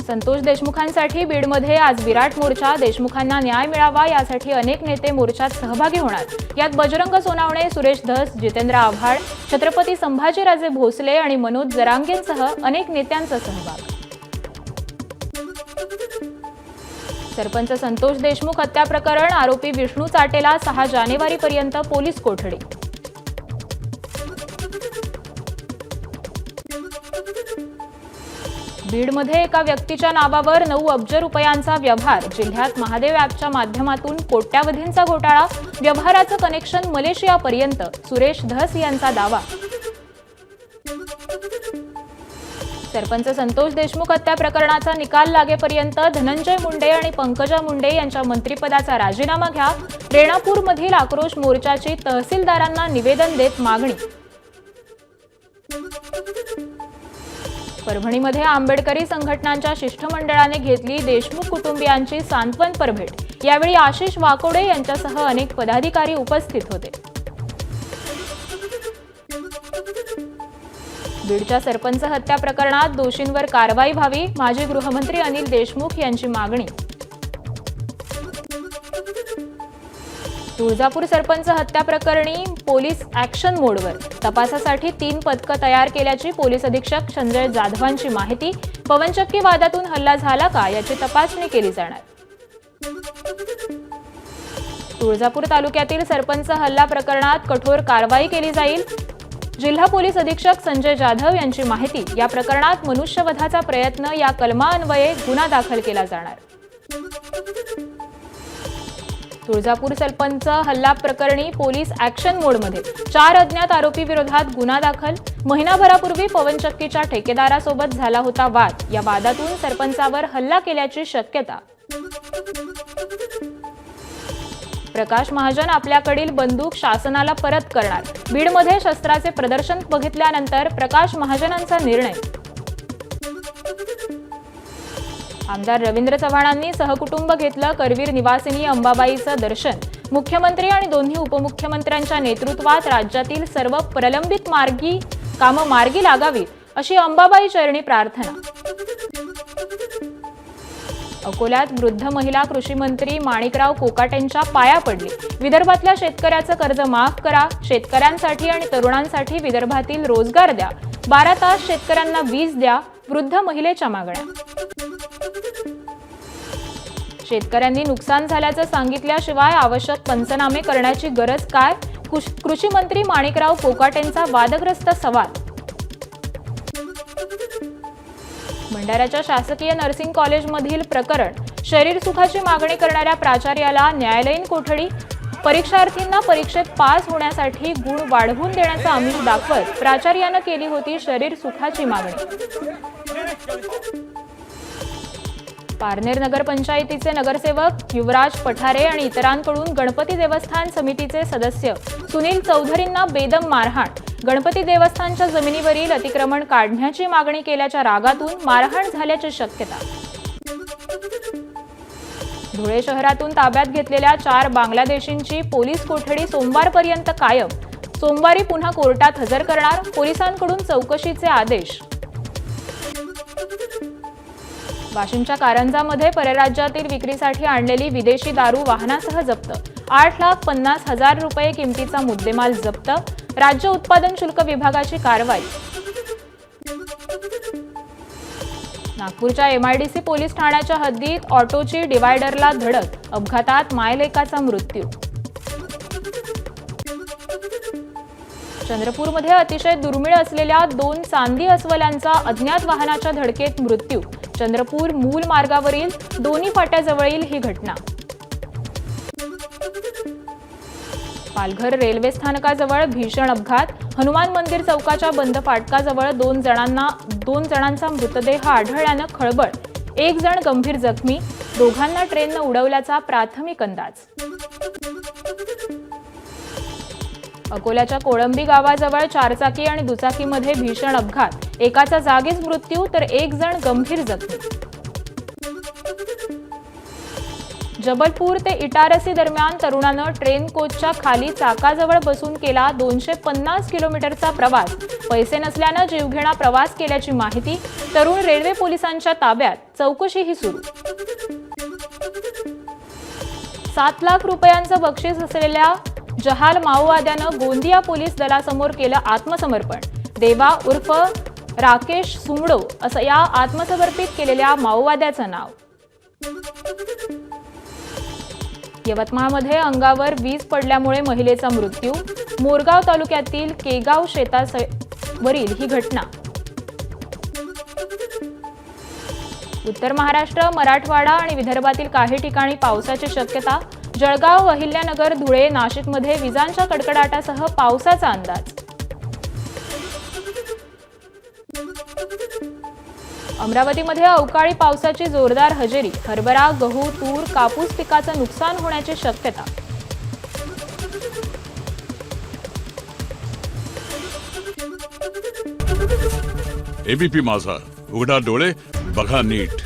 संतोष देशमुखांसाठी बीडमध्ये आज विराट मोर्चा। देशमुखांना न्याय मिळावा यासाठी अनेक नेते मोर्चात सहभागी होणार। यात बजरंग सोनावणे, सुरेश धस, जितेंद्र आव्हाड, छत्रपती संभाजीराजे भोसले आणि मनोज जरांगेंसह अनेक नेत्यांचा सहभाग। सरपंच संतोष देशमुख हत्या प्रकरण आरोपी विष्णू चाटेला 6 जानेवारीपर्यंत पोलीस कोठडी। बीडमध्ये एका व्यक्तीच्या नावावर 9 अब्ज रुपयांचा व्यवहार। जिल्ह्यात महादेव ॲपच्या माध्यमातून कोट्यावधींचा घोटाळा। व्यवहाराचं कनेक्शन मलेशियापर्यंत, सुरेश धस यांचा दावा। सरपंच संतोष देशमुख हत्या प्रकरणाचा निकाल लागेपर्यंत धनंजय मुंडे आणि पंकजा मुंडे यांच्या मंत्रिपदाचा राजीनामा घ्या। रेणापूरमधील आक्रोश मोर्चाची तहसीलदारांना निवेदन देत मागणी। परभणीमध्ये आंबेडकरी संघटनांच्या शिष्टमंडळाने घेतली देशमुख कुटुंबियांची सांत्वनपर भेट। यावेळी आशिष वाकोडे यांच्यासह अनेक पदाधिकारी उपस्थित होते। बीडच्या सरपंच हत्या प्रकरणात दोषींवर कारवाई व्हावी, माजी गृहमंत्री अनिल देशमुख यांची मागणी। तुळजापूर सरपंच हत्या प्रकरणी पोलीस ॲक्शन मोडवर। तपासासाठी 3 पथकं तयार केल्याची पोलीस अधीक्षक संजय जाधवांची माहिती। पवनचक्की वादातून हल्ला झाला का याची तपासणी केली जाणार। तुळजापूर तालुक्यातील सरपंच हल्ला प्रकरणात कठोर कारवाई केली जाईल। जिल्हा पोलीस अधीक्षक संजय जाधव यांची माहिती। या प्रकरणात मनुष्यवधाचा प्रयत्न या कलमान्वये गुन्हा दाखल केला जाणार। तुळजापूर सरपंच हल्ला प्रकरणी पोलीस ॲक्शन मोडमध्ये। 4 अज्ञात आरोपी विरोधात गुन्हा दाखल। महिनाभरापूर्वी पवनचक्कीच्या ठेकेदारासोबत झाला होता वाद। या वादातून सरपंचावर हल्ला केल्याची शक्यता। प्रकाश महाजन आपल्याकडील बंदूक शासनाला परत करणार। बीडमध्ये शस्त्राचे प्रदर्शन बघितल्यानंतर प्रकाश महाजनांचा निर्णय। आमदार रवींद्र चव्हाणांनी सहकुटुंब घेतलं करवीर निवासिनी अंबाबाईचं दर्शन। मुख्यमंत्री आणि दोन्ही उपमुख्यमंत्र्यांच्या नेतृत्वात राज्यातील सर्व प्रलंबित कामं मार्गी लागावीत, अशी अंबाबाई चरणी प्रार्थना। अकोल्यात वृद्ध महिला कृषी मंत्री माणिकराव कोकाटेंच्या पाया पडली। विदर्भातल्या शेतकऱ्याचं कर्ज माफ करा। शेतकऱ्यांसाठी आणि तरुणांसाठी विदर्भातील रोजगार द्या। 12 तास शेतकऱ्यांना वीज द्या। वृद्ध महिलेच्या मागण्या। शेतकऱ्यांनी नुकसान झाल्याचं सांगितल्याशिवाय आवश्यक पंचनामे करण्याची गरज काय? कृषी मंत्री माणिकराव कोकाटेंचा वादग्रस्त सवाल। भंडाऱ्याच्या शासकीय नर्सिंग कॉलेजमधील प्रकरण। शरीर सुखाची मागणी करणाऱ्या प्राचार्याला न्यायालयीन कोठडी। परीक्षार्थींना परीक्षेत पास होण्यासाठी गुण वाढवून देण्याचा आमिष दाखवत प्राचार्यानं केली होती शरीर सुखाची मागणी। पारनेर नगरपंचायतीचे नगरसेवक युवराज पठारे आणि इतरांकडून गणपती देवस्थान समितीचे सदस्य सुनील चौधरींना बेदम मारहाण। गणपती देवस्थानच्या जमिनीवरील अतिक्रमण काढण्याची मागणी केल्याच्या रागातून मारहाण झाल्याची शक्यता। धुळे शहरातून ताब्यात घेतलेल्या 4 बांगलादेशींची पोलीस कोठडी सोमवारपर्यंत कायम। सोमवारी पुन्हा कोर्टात हजर करणार। पोलिसांकडून चौकशीचे आदेश। वाशिमच्या कारंजामध्ये परराज्यातील विक्रीसाठी आणलेली विदेशी दारू वाहनासह जप्त। 8,50,000 रुपये किमतीचा मुद्देमाल जप्त। राज्य उत्पादन शुल्क विभागाची कारवाई। नागपूरच्या MIDC पोलीस ठाण्याच्या हद्दीत ऑटोची डिवायडरला धडक। अपघातात मायलेकाचा मृत्यू। चंद्रपूरमध्ये अतिशय दुर्मिळ असलेल्या 2 चांदी अस्वलांचा अज्ञात वाहनाच्या धडकेत मृत्यू। चंद्रपूर मूल मार्गावरील दोन्ही फाट्याजवळील ही घटना। पालघर रेल्वे स्थानकाजवळ भीषण अपघात। हनुमान मंदिर चौकाच्या बंद फाटकाजवळ 2 जणांचा मृतदेह आढळल्यानं खळबळ। 1 जण गंभीर जखमी। दोघांना ट्रेननं उडवल्याचा प्राथमिक अंदाज। अकोल्याच्या कोळंबी गावाजवळ 4 चाकी आणि दुचाकीमध्ये भीषण अपघात। एकाचा जागीच मृत्यू तर 1 जण गंभीर जखमी। जबलपूर ते इटारसी दरम्यान तरुणानं ट्रेन कोचच्या खाली चाकाजवळ बसून केला 250 किलोमीटरचा प्रवास. पैसे नसल्यानं जीवघेणा प्रवास केल्याची माहिती. तरुण रेल्वे पोलिसांच्या ताब्यात. चौकशीही सुरू. 7 लाख रुपयांचं बक्षीस असलेल्या जहाल माओवाद्यानं गोंदिया पोलीस दलासमोर केलं आत्मसमर्पण. देवा उर्फ राकेश सुमडो असं या आत्मसमर्पित केलेल्या माओवाद्याचं नाव. यवतमाळमध्ये अंगावर वीज पडल्यामुळे महिलेचा मृत्यू. मोरगाव तालुक्यातील केगाव शेतावरील ही घटना. उत्तर महाराष्ट्र, मराठवाडा आणि विदर्भातील काही ठिकाणी पावसाची शक्यता. जळगाव, अहिल्यानगर, धुळे, नाशिकमध्ये विजांच्या कडकडाटासह पावसाचा अंदाज. अमरावतीमध्ये अवकाळी पावसाची जोरदार हजेरी. हरभरा, गहू, तूर, कापूस पिकाचं नुकसान होण्याची शक्यता. एबीपी माझा, उघडा डोळे बघा नीट.